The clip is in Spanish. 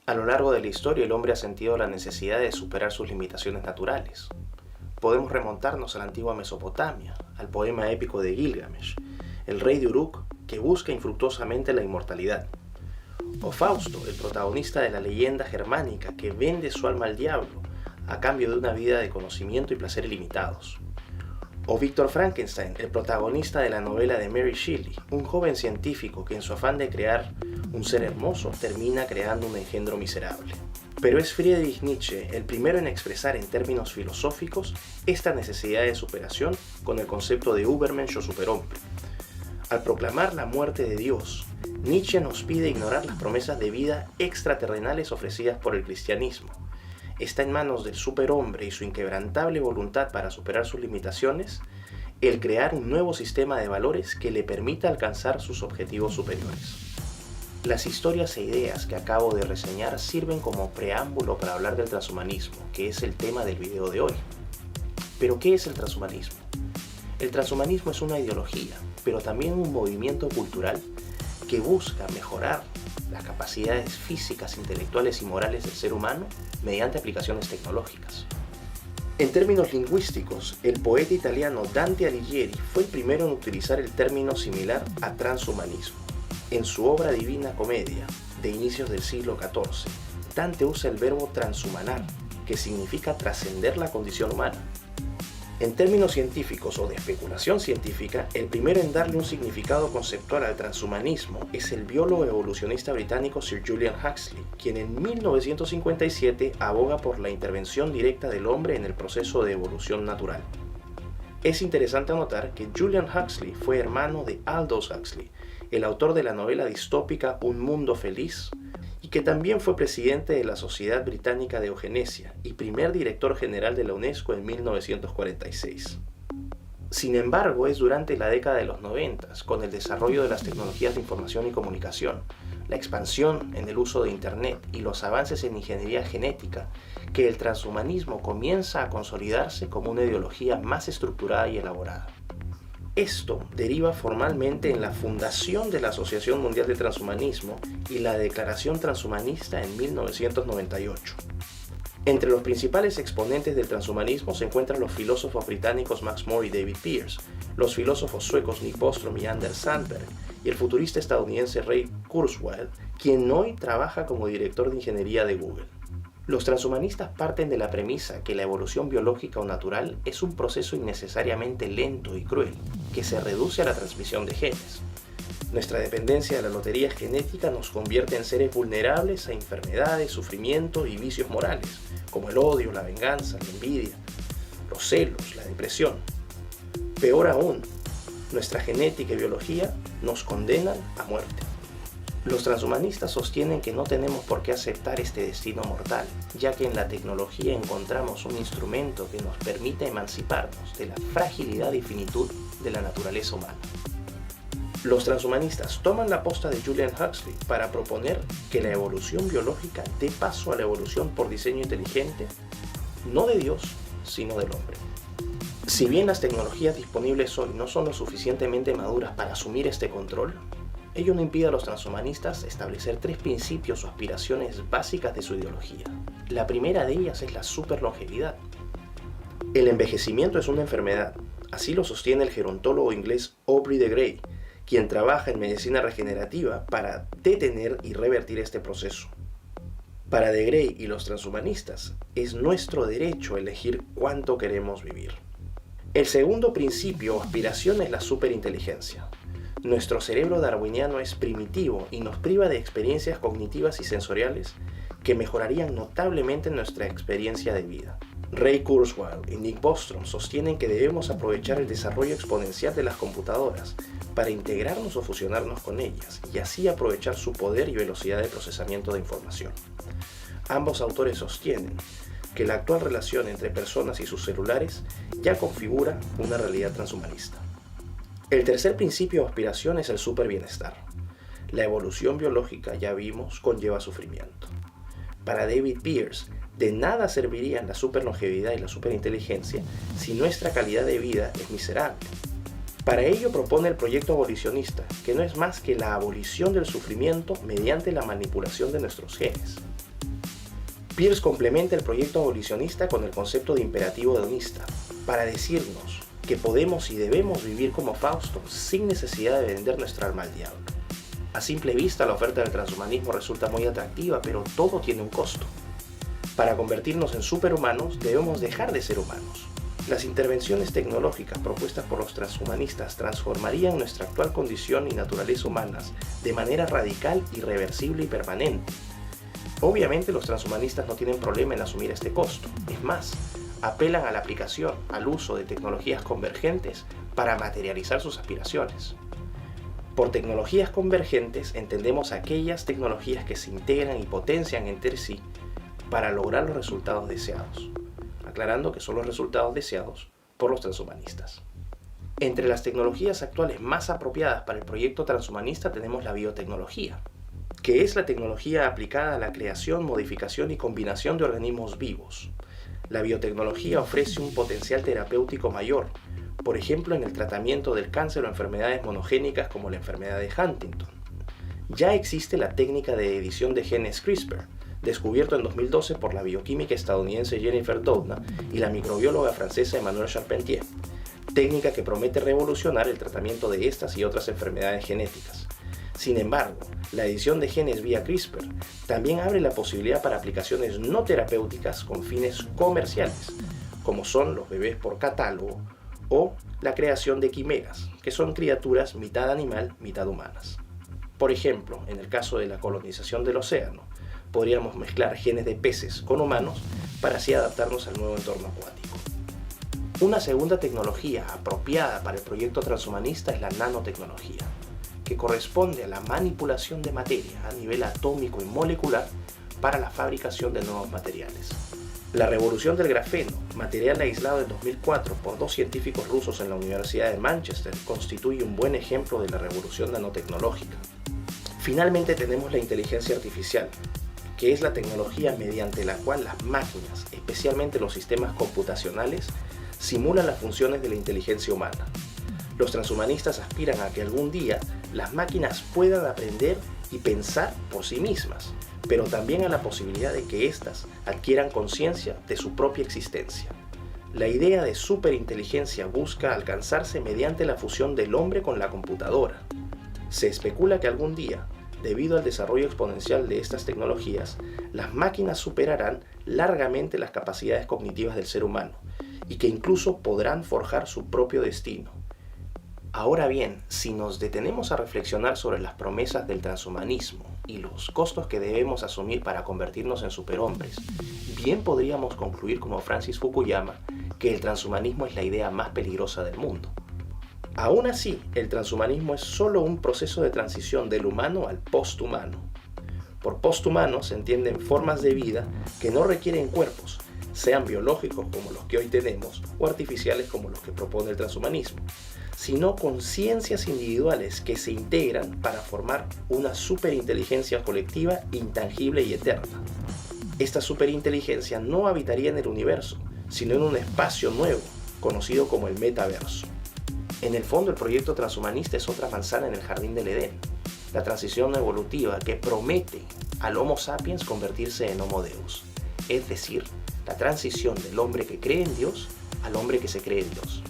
A lo largo de la historia, el hombre ha sentido la necesidad de superar sus limitaciones naturales. Podemos remontarnos a la antigua Mesopotamia, al poema épico de Gilgamesh, el rey de Uruk que busca infructuosamente la inmortalidad. O Fausto, el protagonista de la leyenda germánica que vende su alma al diablo a cambio de una vida de conocimiento y placer ilimitados. O Víctor Frankenstein, el protagonista de la novela de Mary Shelley, un joven científico que en su afán de crear un ser hermoso termina creando un engendro miserable. Pero es Friedrich Nietzsche el primero en expresar en términos filosóficos esta necesidad de superación con el concepto de Übermensch o superhombre. Al proclamar la muerte de Dios, Nietzsche nos pide ignorar las promesas de vida extraterrenales ofrecidas por el cristianismo. Está en manos del superhombre y su inquebrantable voluntad para superar sus limitaciones, el crear un nuevo sistema de valores que le permita alcanzar sus objetivos superiores. Las historias e ideas que acabo de reseñar sirven como preámbulo para hablar del transhumanismo, que es el tema del video de hoy. ¿Pero qué es el transhumanismo? El transhumanismo es una ideología, pero también un movimiento cultural que busca mejorar las capacidades físicas, intelectuales y morales del ser humano mediante aplicaciones tecnológicas. En términos lingüísticos, el poeta italiano Dante Alighieri fue el primero en utilizar el término similar a transhumanismo. En su obra Divina Comedia, de inicios del siglo XIV, Dante usa el verbo transhumanar, que significa trascender la condición humana. En términos científicos o de especulación científica, el primero en darle un significado conceptual al transhumanismo es el biólogo evolucionista británico Sir Julian Huxley, quien en 1957 aboga por la intervención directa del hombre en el proceso de evolución natural. Es interesante anotar que Julian Huxley fue hermano de Aldous Huxley, el autor de la novela distópica Un Mundo Feliz, y que también fue presidente de la Sociedad Británica de Eugenesia y primer director general de la UNESCO en 1946. Sin embargo, es durante la década de los 90, con el desarrollo de las tecnologías de información y comunicación, la expansión en el uso de Internet y los avances en ingeniería genética, que el transhumanismo comienza a consolidarse como una ideología más estructurada y elaborada. Esto deriva formalmente en la fundación de la Asociación Mundial de Transhumanismo y la Declaración Transhumanista en 1998. Entre los principales exponentes del transhumanismo se encuentran los filósofos británicos Max More y David Pearce, los filósofos suecos Nick Bostrom y Anders Sandberg, y el futurista estadounidense Ray Kurzweil, quien hoy trabaja como director de ingeniería de Google. Los transhumanistas parten de la premisa que la evolución biológica o natural es un proceso innecesariamente lento y cruel, que se reduce a la transmisión de genes. Nuestra dependencia de la lotería genética nos convierte en seres vulnerables a enfermedades, sufrimiento y vicios morales, como el odio, la venganza, la envidia, los celos, la depresión. Peor aún, nuestra genética y biología nos condenan a muerte. Los transhumanistas sostienen que no tenemos por qué aceptar este destino mortal, ya que en la tecnología encontramos un instrumento que nos permite emanciparnos de la fragilidad y finitud de la naturaleza humana. Los transhumanistas toman la posta de Julian Huxley para proponer que la evolución biológica dé paso a la evolución por diseño inteligente, no de Dios, sino del hombre. Si bien las tecnologías disponibles hoy no son lo suficientemente maduras para asumir este control, ello no impide a los transhumanistas establecer tres principios o aspiraciones básicas de su ideología. La primera de ellas es la superlongevidad. El envejecimiento es una enfermedad, así lo sostiene el gerontólogo inglés Aubrey de Grey, quien trabaja en medicina regenerativa para detener y revertir este proceso. Para de Grey y los transhumanistas, es nuestro derecho elegir cuánto queremos vivir. El segundo principio o aspiración es la superinteligencia. Nuestro cerebro darwiniano es primitivo y nos priva de experiencias cognitivas y sensoriales que mejorarían notablemente nuestra experiencia de vida. Ray Kurzweil y Nick Bostrom sostienen que debemos aprovechar el desarrollo exponencial de las computadoras para integrarnos o fusionarnos con ellas y así aprovechar su poder y velocidad de procesamiento de información. Ambos autores sostienen que la actual relación entre personas y sus celulares ya configura una realidad transhumanista. El tercer principio o aspiración es el superbienestar. La evolución biológica, ya vimos, conlleva sufrimiento. Para David Pearce, de nada servirían la superlongevidad y la superinteligencia si nuestra calidad de vida es miserable. Para ello propone el proyecto abolicionista, que no es más que la abolición del sufrimiento mediante la manipulación de nuestros genes. Peirce complementa el proyecto abolicionista con el concepto de imperativo hedonista, para decirnos que podemos y debemos vivir como Fausto sin necesidad de vender nuestra alma al diablo. A simple vista la oferta del transhumanismo resulta muy atractiva, pero todo tiene un costo. Para convertirnos en superhumanos debemos dejar de ser humanos. Las intervenciones tecnológicas propuestas por los transhumanistas transformarían nuestra actual condición y naturaleza humanas de manera radical, irreversible y permanente. Obviamente los transhumanistas no tienen problema en asumir este costo. Es más, apelan a la aplicación, al uso de tecnologías convergentes para materializar sus aspiraciones. Por tecnologías convergentes entendemos aquellas tecnologías que se integran y potencian entre sí para lograr los resultados deseados, aclarando que son los resultados deseados por los transhumanistas. Entre las tecnologías actuales más apropiadas para el proyecto transhumanista tenemos la biotecnología, que es la tecnología aplicada a la creación, modificación y combinación de organismos vivos. La biotecnología ofrece un potencial terapéutico mayor, por ejemplo en el tratamiento del cáncer o enfermedades monogénicas como la enfermedad de Huntington. Ya existe la técnica de edición de genes CRISPR, descubierto en 2012 por la bioquímica estadounidense Jennifer Doudna y la microbióloga francesa Emmanuelle Charpentier, técnica que promete revolucionar el tratamiento de estas y otras enfermedades genéticas. Sin embargo, la edición de genes vía CRISPR también abre la posibilidad para aplicaciones no terapéuticas con fines comerciales, como son los bebés por catálogo o la creación de quimeras, que son criaturas mitad animal, mitad humanas. Por ejemplo, en el caso de la colonización del océano, podríamos mezclar genes de peces con humanos para así adaptarnos al nuevo entorno acuático. Una segunda tecnología apropiada para el proyecto transhumanista es la nanotecnología, que corresponde a la manipulación de materia a nivel atómico y molecular para la fabricación de nuevos materiales. La revolución del grafeno, material aislado en 2004 por dos científicos rusos en la Universidad de Manchester, constituye un buen ejemplo de la revolución nanotecnológica. Finalmente tenemos la inteligencia artificial, que es la tecnología mediante la cual las máquinas, especialmente los sistemas computacionales, simulan las funciones de la inteligencia humana. Los transhumanistas aspiran a que algún día las máquinas puedan aprender y pensar por sí mismas, pero también a la posibilidad de que éstas adquieran conciencia de su propia existencia. La idea de superinteligencia busca alcanzarse mediante la fusión del hombre con la computadora. Se especula que algún día, debido al desarrollo exponencial de estas tecnologías, las máquinas superarán largamente las capacidades cognitivas del ser humano y que incluso podrán forjar su propio destino. Ahora bien, si nos detenemos a reflexionar sobre las promesas del transhumanismo y los costos que debemos asumir para convertirnos en superhombres, bien podríamos concluir como Francis Fukuyama que el transhumanismo es la idea más peligrosa del mundo. Aún así, el transhumanismo es solo un proceso de transición del humano al posthumano. Por posthumano se entienden formas de vida que no requieren cuerpos, sean biológicos como los que hoy tenemos o artificiales como los que propone el transhumanismo, sino conciencias individuales que se integran para formar una superinteligencia colectiva intangible y eterna. Esta superinteligencia no habitaría en el universo, sino en un espacio nuevo, conocido como el metaverso. En el fondo, el proyecto transhumanista es otra manzana en el jardín del Edén, la transición evolutiva que promete al Homo sapiens convertirse en Homo Deus, es decir, la transición del hombre que cree en Dios al hombre que se cree en Dios.